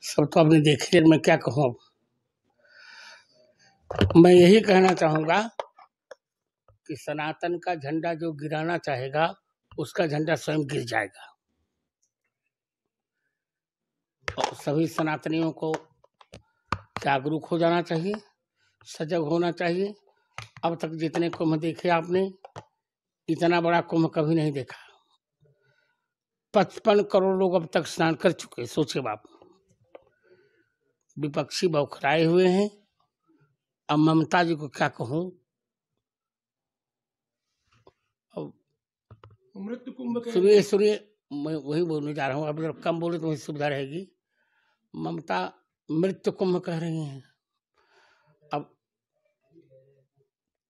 सब तो आपने देखे, मैं क्या कहूँ अब। मैं यही कहना चाहूँगा कि सनातन का झंडा जो गिराना चाहेगा उसका झंडा स्वयं गिर जाएगा। और सभी सनातनियों को जागरूक हो जाना चाहिए, सजग होना चाहिए। अब तक जितने कुंभ देखे आपने, इतना बड़ा कुंभ कभी नहीं देखा। 55 करोड़ लोग अब तक स्नान कर चुके, सोचे बाप। विपक्षी बौखलाए हुए हैं। अब ममता जी को क्या कहूँ। मृत्यु कुंभ सुनिए, मैं वही बोलने जा रहा हूँ। अब अगर कम बोले तो मुझे सुविधा रहेगी। ममता मृत्यु कुंभ कह रही हैं। अब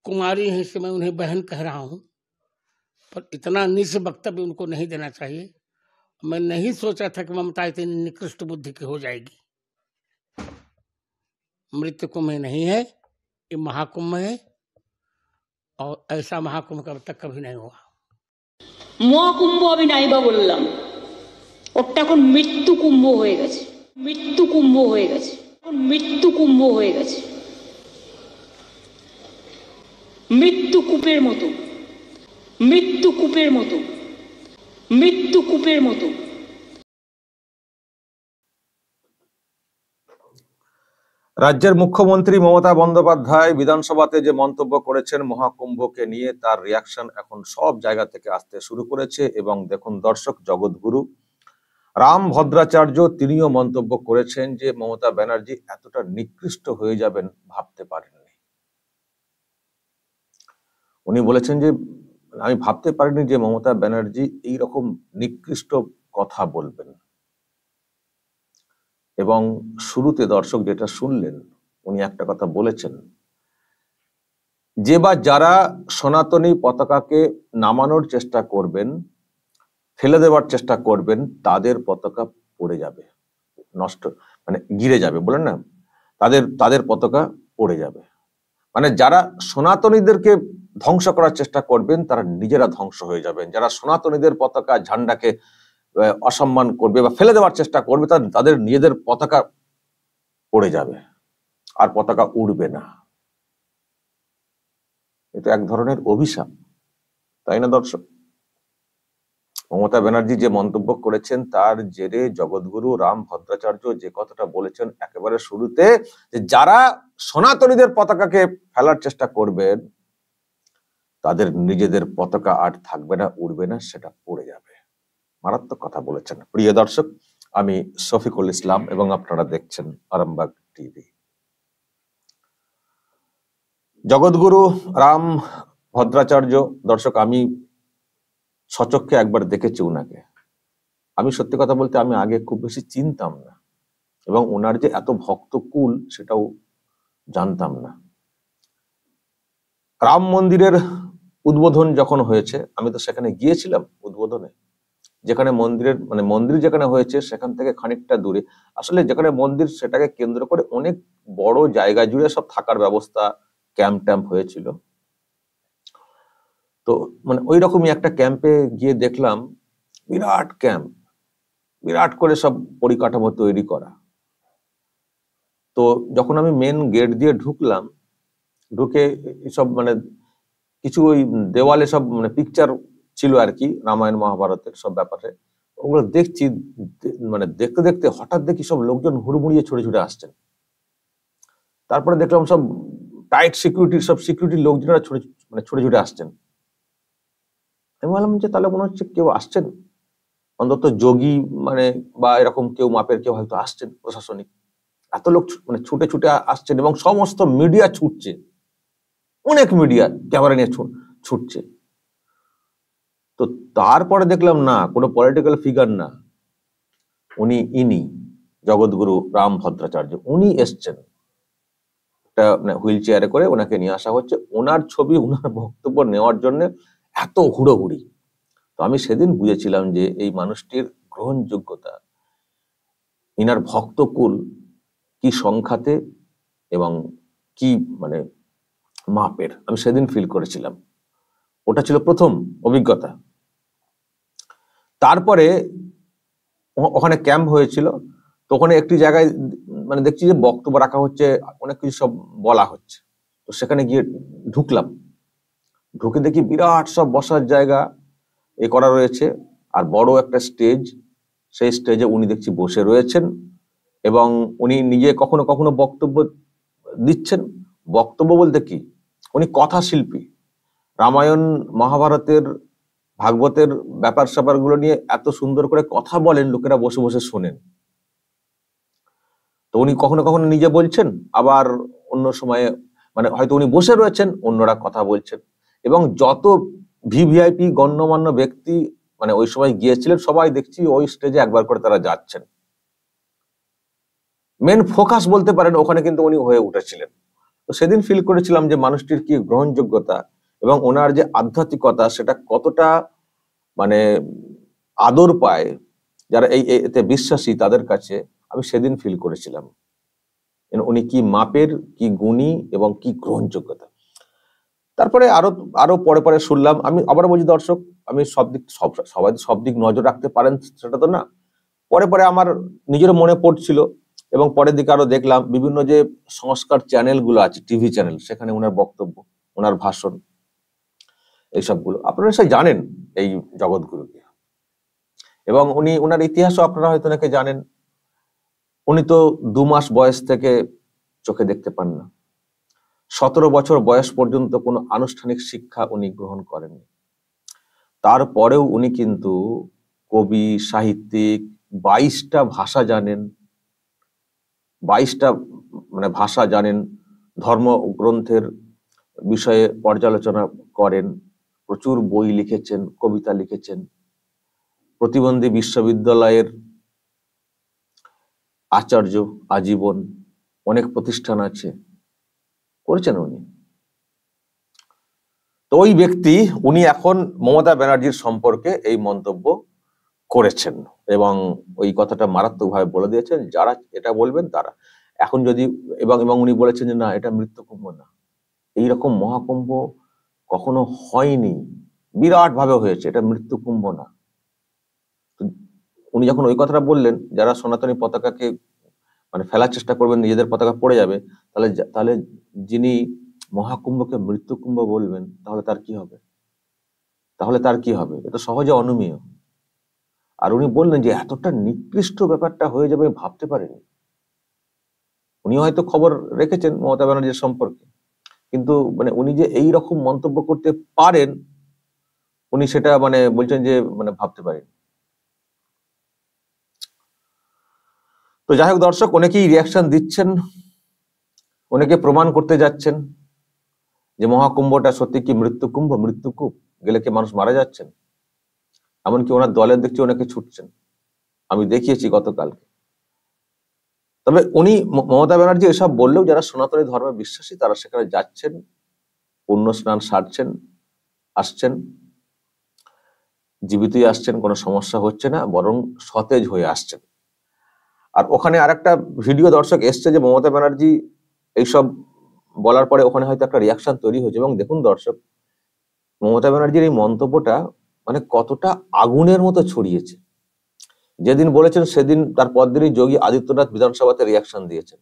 कुमारी हैं, इससे मैं उन्हें बहन कह रहा हूँ, पर इतना नीच वक्तव्य उनको नहीं देना चाहिए। मैं नहीं सोचा था कि ममता इतनी निकृष्ट बुद्धि की हो जाएगी। मृत्यु कुंभ नहीं है, ये महाकुंभ है, और ऐसा महाकुंभ अब तक कभी नहीं हुआ। মহাকুম্ভ আমি নাইবা বললাম, ওটা এখন মৃত্যু কুম্ভ হয়ে গেছে। মৃত্যু কুম্ভ হয়ে গেছে, মৃত্যু কুম্ভ হয়ে গেছে। মৃত্যু কূপের মতো, মৃত্যু কূপের মতো, মৃত্যু কূপের মতো। রাজ্যের মুখ্যমন্ত্রী মমতা বন্দ্যোপাধ্যায় বিধানসভাতে যে মন্তব্য করেছেন মহাকুম্ভকে নিয়ে, তার রিয়াকশন এখন সব জায়গা থেকে আসতে শুরু করেছে। এবং দেখুন দর্শক, জগৎগুরু রাম ভদ্রাচার্য তিনিও মন্তব্য করেছেন যে মমতা ব্যানার্জি এতটা নিকৃষ্ট হয়ে যাবেন ভাবতে পারেননি। উনি বলেছেন যে আমি ভাবতে পারিনি যে মমতা ব্যানার্জি এইরকম নিকৃষ্ট কথা বলবেন। এবং শুরুতে দর্শক যেটা শুনলেন, উনি একটা কথা বলেছেন যে বা যারা সনাতনী পতাকাকে নামানোর চেষ্টা করবেন, ফেলে দেওয়ার চেষ্টা করবেন, তাদের পতাকা পড়ে যাবে, নষ্ট মানে গিরে যাবে, বলেন না, তাদের পতাকা পড়ে যাবে। মানে যারা সনাতনীদেরকে ধ্বংস করার চেষ্টা করবেন তারা নিজেরা ধ্বংস হয়ে যাবেন। যারা সনাতনীদের পতাকা ঝান্ডাকে অসম্মান করবে বা ফেলে দেওয়ার চেষ্টা করবে, তাদের নিজেদের পতাকা পড়ে যাবে, আর পতাকা উড়বে না। এটা এক ধরনের অভিশাপ, তাই না দর্শক? মমতা ব্যানার্জি যে মন্তব্য করেছেন তার জেরে জগৎগুরু রাম ভদ্রাচার্য যে কথাটা বলেছেন একেবারে শুরুতে, যে যারা সনাতনীদের পতাকাকে ফেলার চেষ্টা করবেন তাদের নিজেদের পতাকা আর থাকবে না, উড়বে না, সেটা পড়ে যাবে। মারাত্মক কথা বলেছেন। প্রিয় দর্শক, আমি শফিকুল ইসলাম এবং আপনারা দেখছেন আরামবাগ টিভি। জগৎগুরু রাম ভদ্রাচার্য, দর্শক আমি সচক্ষে একবার দেখেছি উনাকে। আমি সত্যি কথা বলতে আমি আগে খুব বেশি চিনতাম না, এবং ওনার যে এত ভক্তকুল সেটাও জানতাম না। রাম মন্দিরের উদ্বোধন যখন হয়েছে, আমি তো সেখানে গিয়েছিলাম উদ্বোধনে। যেখানে মন্দির যেখানে হয়েছে সেখান থেকে খানিকটা দূরে, আসলে যেখানে মন্দির সেটাকে কেন্দ্র করে অনেক বড় জায়গা জুড়ে সব থাকার ব্যবস্থা, ক্যাম্প ট্যাম্প হয়েছিল। তো ওই রকমই একটা ক্যাম্পে গিয়ে দেখলাম বিরাট ক্যাম্প, বিরাট করে সব পরিকাঠামো তৈরি করা। তো যখন আমি মেন গেট দিয়ে ঢুকলাম, ঢুকে সব কিছু ওই দেওয়ালে সব পিকচার ছিল আর কি, রামায়ণ মহাভারতের সব ব্যাপারে, ওগুলো দেখছি। দেখতে দেখতে হঠাৎ দেখি সব লোকজন হুড়মুড়িয়ে ছুটে ছুটে আসছেন। তারপরে দেখলাম সব টাইট সিকিউরিটির লোকজনেরা ছুটে ছুটে আসছেন। আমি বললাম যে তাহলে মনে হচ্ছে কেউ আসছেন, অন্তত যোগী বা এরকম কেউ মাপের কেউ হয়তো আসছেন প্রশাসনিক। এত লোক ছুটে ছুটে আসছেন এবং সমস্ত মিডিয়া ছুটছে, অনেক মিডিয়া ক্যামেরা নিয়ে ছুটছে। তো তারপরে দেখলাম না, কোনো পলিটিক্যাল ফিগার না, ইনি জগৎগুরু রাম ভদ্রাচার্য, উনি এসছেন। একটা হুইল চেয়ারে করে ওনাকে নিয়ে আসা হচ্ছে, ওনার ছবি, ওনার বক্তব্য নেওয়ার জন্য এত হুড়োহুড়ি। তো আমি সেদিন বুঝেছিলাম যে এই মানুষটির গ্রহণযোগ্যতা, ইনার ভক্তকুল কি সংখ্যাতে এবং কি মাপের, আমি সেদিন ফিল করেছিলাম। ওটা ছিল প্রথম অভিজ্ঞতা। তারপরে ওখানে ক্যাম্প হয়েছিল, তো ওখানে একটি জায়গায় মানে দেখছি যে বক্তব্য রাখা হচ্ছে, অনেক কিছু সব বলা হচ্ছে। তো সেখানে গিয়ে ঢুকলাম, ঢুকে দেখি বিরাট সব বসার জায়গা এ করা রয়েছে, আর বড় একটা স্টেজ। সেই স্টেজে উনি দেখছি বসে রয়েছেন এবং উনি নিজে কখনো কখনো বক্তব্য দিচ্ছেন। বক্তব্য বলতে কি, উনি কথা শিল্পী। রামায়ণ, মহাভারতের, ভাগবতের ব্যাপার স্যাপার গুলো নিয়ে এত সুন্দর করে কথা বলেন, লোকেরা বসে বসে শোনেন। তো উনি কখনো কখনো নিজে বলছেন, আবার অন্য সময়ে মানে হয়তো উনি বসে রয়েছেন, অন্যরা কথা বলছেন। এবং যত ভিভিআইপি গণ্যমান্য ব্যক্তি মানে ওই সময় গিয়েছিলেন, সবাই দেখছি ওই স্টেজে একবার করে তারা যাচ্ছেন। মেন ফোকাস বলতে পারেন ওখানে কিন্তু উনি হয়ে উঠেছিলেন। তো সেদিন ফিল করেছিলাম যে মানুষটির কি গ্রহণযোগ্যতা এবং ওনার যে আধ্যাত্মিকতা, সেটা কতটা মানে আদর পায় যারা এতে বিশ্বাসী তাদের কাছে, আমি সেদিন ফিল করেছিলাম উনি কি মাপের, কি গুণী এবং কি গ্রহণযোগ্যতা। তারপরে আরো আরো পরে পরে শুনলাম। আমি আবার বলছি দর্শক, আমি সবাই সব দিক নজর রাখতে পারেন সেটা তো না। পরে পরে আমার নিজের মনে পড়ছিল এবং পরের দিকে আরো দেখলাম বিভিন্ন যে সংস্কার চ্যানেলগুলো আছে, টিভি চ্যানেল, সেখানে ওনার বক্তব্য, ওনার ভাষণ, এইসবগুলো আপনারা সবাই জানেন এই জগৎগুরুকে। এবং উনি ওনার ইতিহাসও আপনারা হয়তো নাকি জানেন। উনি তো 2 মাস বয়স থেকে চোখে দেখতে পান না। 17 বছর বয়স পর্যন্ত কোনো আনুষ্ঠানিক শিক্ষা উনি গ্রহণ করেননি। তারপরেও উনি কিন্তু কবি, সাহিত্যিক, 22টা ভাষা জানেন, 22টা মানে ভাষা জানেন, ধর্মগ্রন্থের বিষয়ে পর্যালোচনা করেন, প্রচুর বই লিখেছেন, কবিতা লিখেছেন, প্রতিবন্ধী বিশ্ববিদ্যালয়ের আচার্য আজীবন, অনেক প্রতিষ্ঠান আছে, করেছেন উনি। তো ওই ব্যক্তি উনি এখন মমতা ব্যানার্জির সম্পর্কে এই মন্তব্য করেছেন এবং ওই কথাটা মারাত্মকভাবে বলে দিয়েছেন, যারা এটা বলবেন তারা এখন যদি এবং উনি বলেছেন যে না, এটা মৃত্যুকুম্ভ না, এইরকম মহাকুম্ভ কখনো হয়নি, বিরাট ভাবে হয়েছে, এটা মৃত্যুকুম্ভ না। উনি যখন ওই কথাটা বললেন, যারা সনাতনী পতাকাকে মানে ফেলার চেষ্টা করবেন, নিজেদের পতাকা পড়ে যাবে, তাহলে যিনি মহাকুম্ভকে মৃত্যুকুম্ভ বলবেন, তাহলে তার কি হবে? এটা সহজে অনুমেয়। আর উনি বললেন যে এতটা নিকৃষ্ট ব্যাপারটা হয়ে যাবে ভাবতে পারেনি। উনি হয়তো খবর রেখেছেন মমতা ব্যানার্জির সম্পর্কে, কিন্তু মানে উনি যে এই রকম মন্তব্য করতে পারেন, উনি সেটা মানে বলছেন যে মানে ভাবতে পারেন। তো যাই হোক দর্শক, অনেকেই রিয়াকশন দিচ্ছেন, অনেকে প্রমাণ করতে যাচ্ছেন যে মহাকুম্ভটা সত্যি কি মৃত্যুকুম্ভ, মৃত্যুকূপ, গেলে কি মানুষ মারা যাচ্ছেন। এমনকি ওনার দলের দেখছি অনেকে ছুটছেন, আমি দেখিয়েছি গতকালকে। তবে উনি মমতা ব্যানার্জি এসব বললেও যারা সনাতনী ধর্মে বিশ্বাসী তারা সেখানে যাচ্ছেন, পুণ্য স্নান সারছেন, আসছেন, জীবিতই আসছেন, কোনো সমস্যা হচ্ছে না, বরং সতেজ হয়ে আসছেন। আর ওখানে আরেকটা ভিডিও দর্শক এসছে যে মমতা ব্যানার্জি এইসব বলার পরে ওখানে হয়তো একটা রিয়াকশন তৈরি হয়েছে। এবং দেখুন দর্শক, মমতা ব্যানার্জির এই মন্তব্যটা মানে কতটা আগুনের মতো ছড়িয়েছে। যেদিন বলেছেন সেদিন তার পরদিনই যোগী আদিত্যনাথ বিধানসভাতে রিয়াকশন দিয়েছেন।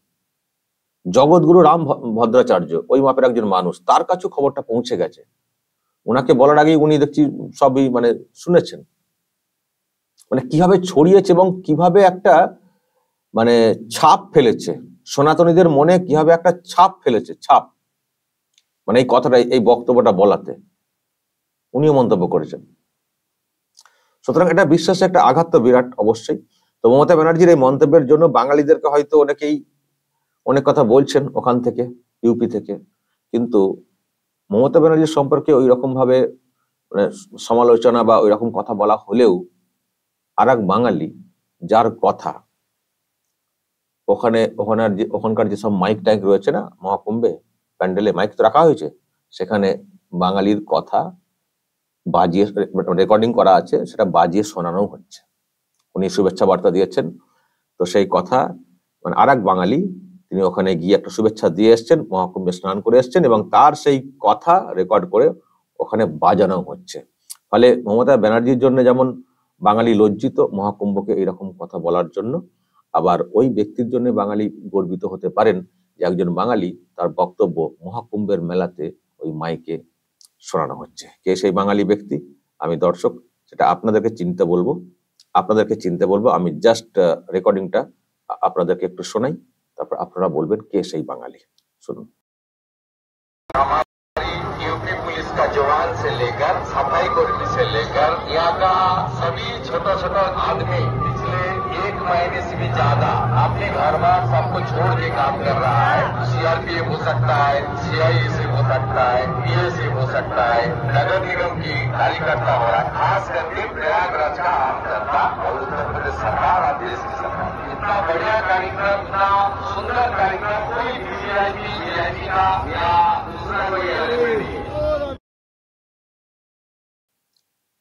জগৎগুরু রাম ভদ্রাচার্য, ওই মাপের একজন মানুষ, তার কাছেও খবরটা পৌঁছে গেছে। ওনাকে বলার আগেই উনি দেখছি সবই মানে শুনেছেন, মানে কিভাবে ছড়িয়েছে এবং কিভাবে একটা মানে ছাপ ফেলেছে সনাতনীদের মনে, কিভাবে একটা ছাপ ফেলেছে, ছাপ মানে এই কথাটা, এই বক্তব্যটা বলাতে উনিও মন্তব্য করেছেন। সুতরাং এটা বিশ্বাসে একটা আঘাত তো বিরাট অবশ্যই। তো মমতা ব্যানার্জির এই মন্তব্যের জন্য বাঙালিদেরকে হয়তো অনেকেই অনেক কথা বলছেন ওখান থেকে, ইউপি থেকে, কিন্তু মমতা ব্যানার্জির সম্পর্কে ওই রকম ভাবে মানে সমালোচনা বা ওই রকম কথা বলা হলেও আর এক বাঙালি যার কথা ওখানকার যেসব মাইক টাইক রয়েছে না, মহাকুম্ভে প্যান্ডেলে মাইক তো রাখা হয়েছে, সেখানে বাঙালির কথা বাজিয়ে রেকর্ডিং করা আছে, সেটা বাজিয়ে শোনানো হচ্ছে। উনি শুভেচ্ছা বার্তা দিয়েছেন, তো সেই কথা মানে আর এক বাঙালি তিনি ওখানে গিয়ে একটা শুভেচ্ছা দিয়ে এসছেন, মহাকুম্ভে স্নান করে এসছেন এবং তার সেই কথা রেকর্ড করে ওখানে বাজানো হচ্ছে। ফলে মমতা ব্যানার্জির জন্য যেমন বাঙালি লজ্জিত মহাকুম্ভকে এইরকম কথা বলার জন্য, আবার ওই ব্যক্তির জন্য বাঙালি গর্বিত হতে পারেন যে একজন বাঙালি তার বক্তব্য মহাকুম্ভের মেলাতে ওই মাইকে শোনানো হচ্ছে। কে সেই বাঙালি ব্যক্তি আমি দর্শক সেটা আপনাদেরকে চিনতে বলবো। আমি জাস্ট রেকর্ডিংটা আপনাদেরকে একটু শোনাই, তারপর আপনারা বলবেন কে সেই বাঙালি। শুনুন। यूपी पुलिस का जवान से लेकर सफाई कर्मी से लेकर यहाँ का सभी छोटा छोटा आदमी पिछले 1 महीने से भी ज्यादा अपने घर बार सबको छोड़ के काम कर रहा है। सीआरपीएफ हो सकता है, सीआईएसएफ हो सकता है, बीएसएफ हो सकता है, नगर निगम की कार्यकर्ता हो रहा है, खास करके प्रयागराज का आम जनता और उत्तर प्रदेश सरकार और देश की सरकार। इतना बढ़िया कार्यक्रम, इतना सुंदर कार्यक्रम कोई वीआईपी का या दूसरा कोई नहीं।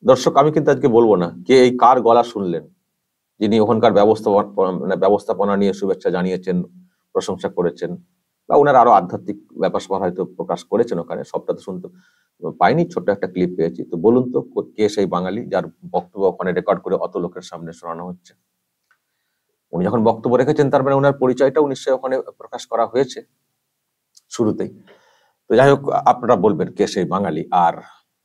দর্শক আমি কিন্তু আজকে বলবো না কে এই কার গলা শুনলেন যিনি ওখানকার ব্যবস্থাপনা নিয়ে শুভেচ্ছা জানিয়েছেন, প্রশংসা করেছেন, বা ওনার আরো আধ্যাত্মিক ব্যাপার স্যাপার হয়তো প্রকাশ করেছেন ওখানে, সবটা তো শুনতে পাইনি, ছোট্ট একটা ক্লিপ পেয়েছি। তো বলুন তো কে সেই বাঙালি যার বক্তব্য ওখানে রেকর্ড করে অত লোকের সামনে শোনানো হচ্ছে? উনি যখন বক্তব্য রেখেছেন তার মানে ওনার পরিচয়টাও নিশ্চয়ই ওখানে প্রকাশ করা হয়েছে শুরুতেই। তো যাই হোক, আপনারা বলবেন কে সেই বাঙালি। আর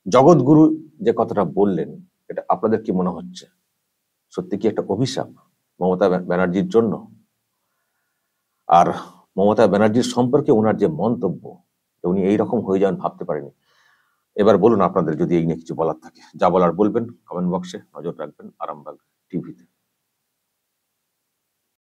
জগৎগুরু যে কথাটা বললেন এটা আপনাদের কি মনে হচ্ছে? সত্যি কি একটা অভিশাপ মমতা ব্যানার্জির জন্য? আর মমতা ব্যানার্জির সম্পর্কে ওনার যে মন্তব্য, উনি এইরকম হয়ে যান ভাবতে পারেনি। এবার বলুন আপনাদের যদি এই নিয়ে কিছু বলার থাকে, যা বলার বলবেন কমেন্ট বক্সে, নজর রাখবেন আরামবাগ টিভিতে।